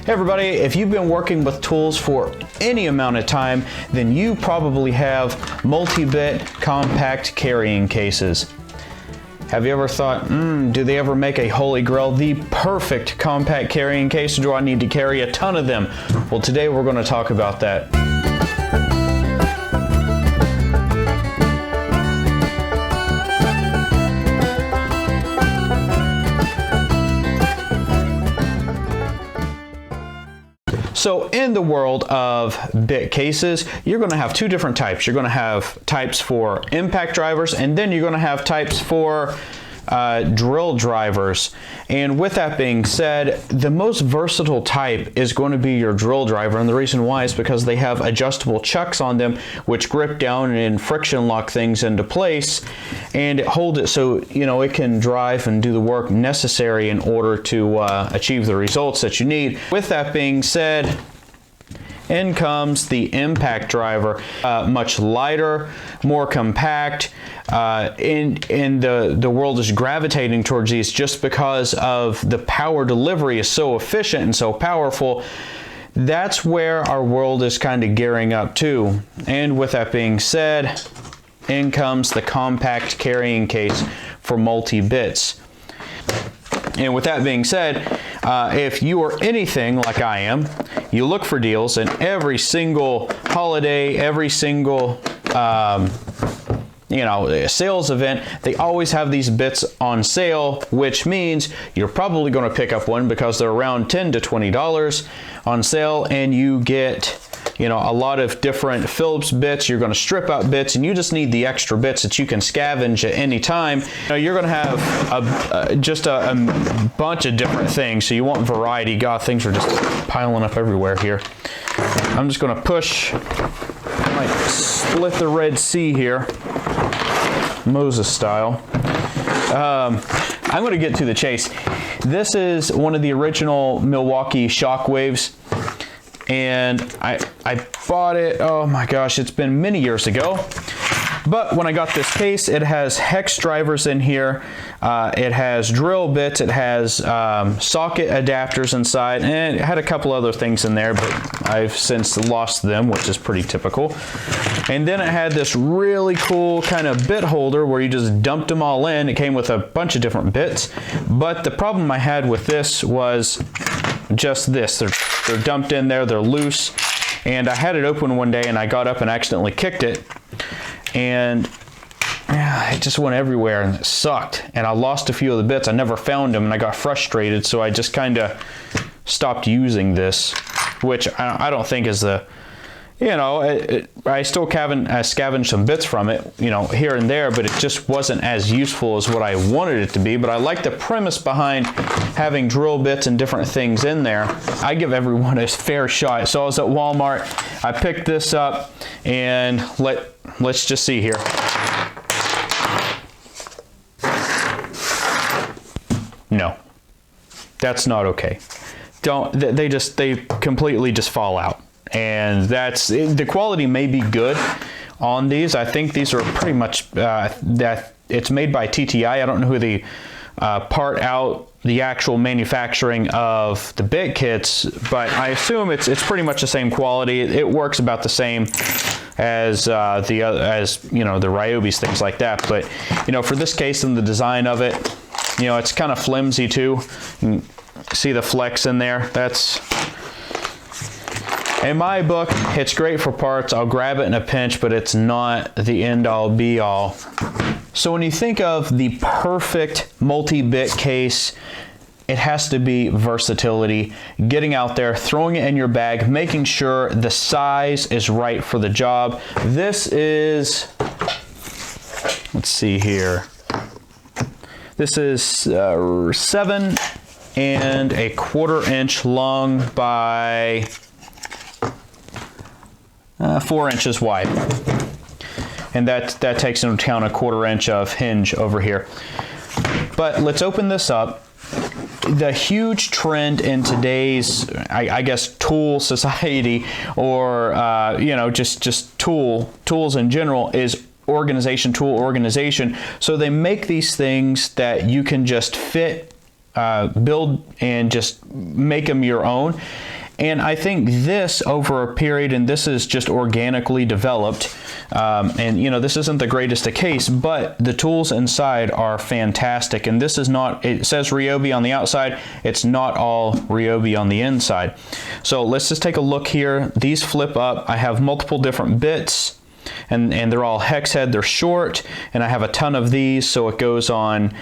Hey everybody, if you've been working with tools for any amount of time, then you probably have multi-bit compact carrying cases. Have you ever thought, do they ever make a holy grail, the perfect compact carrying case, or do I need to carry a ton of them? Well, today we're going to talk about that. So in the world of bit cases, you're going to have two different types. You're going to have types for impact drivers, and then you're going to have types for drill drivers. And with that being said, the most versatile type is going to be your drill driver, and the reason why is because they have adjustable chucks on them which grip down and friction lock things into place, and it holds it so it can drive and do the work necessary in order to achieve the results that you need. With that being said, in comes the impact driver, much lighter, more compact, and the world is gravitating towards these just because of the power delivery is so efficient and so powerful. That's where our world is kind of gearing up to. And with that being said, in comes the compact carrying case for multi-bits. And with that being said, if you are anything like I am, you look for deals, and every single holiday, every single sales event, they always have these bits on sale, which means you're probably going to pick up one because they're around $10 to $20 on sale, and you get a lot of different Phillips bits. You're going to strip out bits, and you just need the extra bits that you can scavenge at any time. You're going to have just a bunch of different things, so you want variety. God, things are just piling up everywhere here. I'm just going to push, I might split the Red Sea here, Moses style. I'm going to get to the chase. This is one of the original Milwaukee shockwaves. And I bought it, oh my gosh, it's been many years ago. But when I got this case, it has hex drivers in here, it has drill bits, it has socket adapters inside, and it had a couple other things in there, but I've since lost them, which is pretty typical. And then it had this really cool kind of bit holder where you just dumped them all in. It came with a bunch of different bits, but the problem I had with this was just this. They're dumped in there, they're loose, and I had it open one day and I got up and accidentally kicked it, and it just went everywhere and it sucked, and I lost a few of the bits. I never found them and I got frustrated, so I just kind of stopped using this, which I don't think is the I still scavenged some bits from it, here and there, but it just wasn't as useful as what I wanted it to be. But I like the premise behind having drill bits and different things in there. I give everyone a fair shot. So I was at Walmart, I picked this up, and let's just see here. No, that's not okay. They completely just fall out. And the quality may be good on these. I think these are pretty much that it's made by TTI. I don't know who they part out the actual manufacturing of the bit kits, but I assume it's pretty much the same quality. It works about the same as the Ryobis, things like that. But for this case and the design of it, it's kind of flimsy too. You can see the flex in there. In my book, it's great for parts. I'll grab it in a pinch, but it's not the end-all be-all. So when you think of the perfect multi-bit case, it has to be versatility. Getting out there, throwing it in your bag, making sure the size is right for the job. This is, let's see here. This is 7 1/4 inch long by 4 inches wide, and that takes into account a 1/4 inch of hinge over here. But let's open this up. The huge trend in today's, I guess, tool society, or just tools in general, is tool organization. So they make these things that you can just fit, build, and just make them your own. And I think this over a period, and this is just organically developed, and you know, this isn't the greatest of case, but the tools inside are fantastic. And this is not, it says Ryobi on the outside, it's not all Ryobi on the inside. So let's just take a look here. These flip up. I have multiple different bits. And they're all hex head, they're short, and I have a ton of these, so it goes on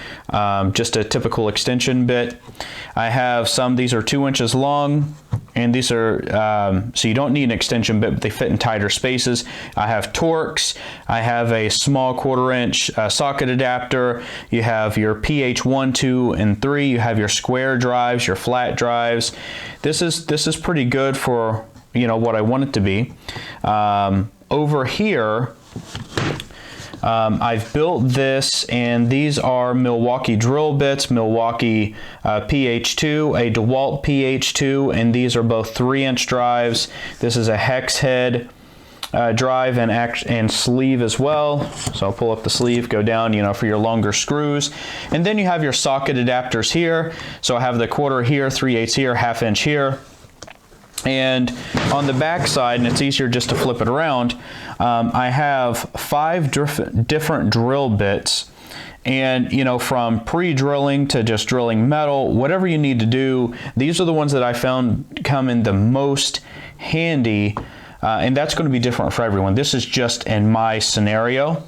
just a typical extension bit. I have some, these are 2 inches long, and these are, so you don't need an extension bit, but they fit in tighter spaces. I have Torx, I have a small 1/4 inch socket adapter, you have your pH 1, 2, and 3, you have your square drives, your flat drives. This is pretty good for, you know, what I want it to be. Over here, I've built this, and these are Milwaukee drill bits, Milwaukee PH2, a DeWalt PH2, and these are both 3-inch drives. This is a hex head drive and sleeve as well. So I'll pull up the sleeve, go down, you know, for your longer screws. And then you have your socket adapters here. So I have the 1/4 here, 3/8 here, 1/2 inch here. And on the back side, and it's easier just to flip it around, I have 5 different drill bits. And, you know, from pre-drilling to just drilling metal, whatever you need to do, these are the ones that I found come in the most handy. And that's going to be different for everyone. This is just in my scenario.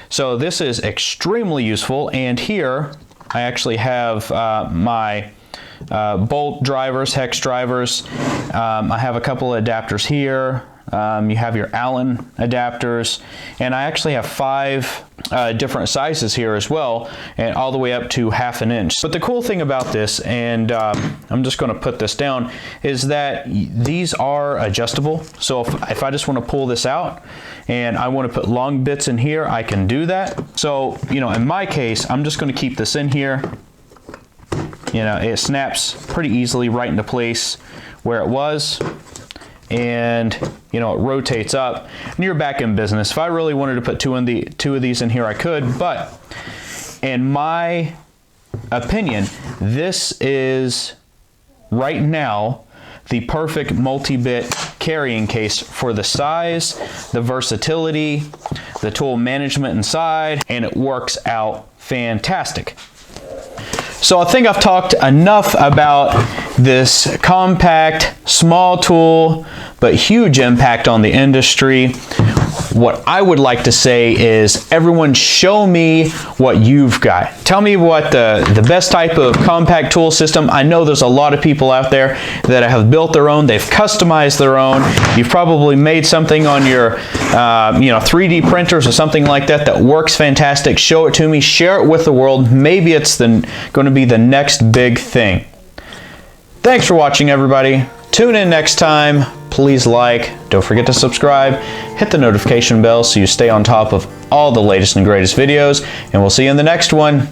So this is extremely useful. And here I actually have my bolt drivers, hex drivers. I have a couple of adapters here. You have your Allen adapters, and I actually have 5 different sizes here as well, and all the way up to 1/2 inch. But the cool thing about this, and I'm just going to put this down, is that these are adjustable. So if I just want to pull this out and I want to put long bits in here, I can do that. So, you know, in my case, I'm just going to keep this in here. You know, it snaps pretty easily right into place where it was, and you know, it rotates up, and you're back in business. If I really wanted to put two of these in here, I could, but in my opinion, this is right now the perfect multi-bit carrying case for the size, the versatility, the tool management inside, and it works out fantastic. So I think I've talked enough about this compact, small tool, but huge impact on the industry. What I would like to say is, everyone show me what you've got. Tell me what the best type of compact tool system. I know there's a lot of people out there that have built their own, they've customized their own. You've probably made something on your you know, 3D printers or something like that that works fantastic. Show it to me, share it with the world. Maybe it's going to be the next big thing. Thanks for watching, everybody. Tune in next time. Please like, don't forget to subscribe, hit the notification bell so you stay on top of all the latest and greatest videos, and we'll see you in the next one.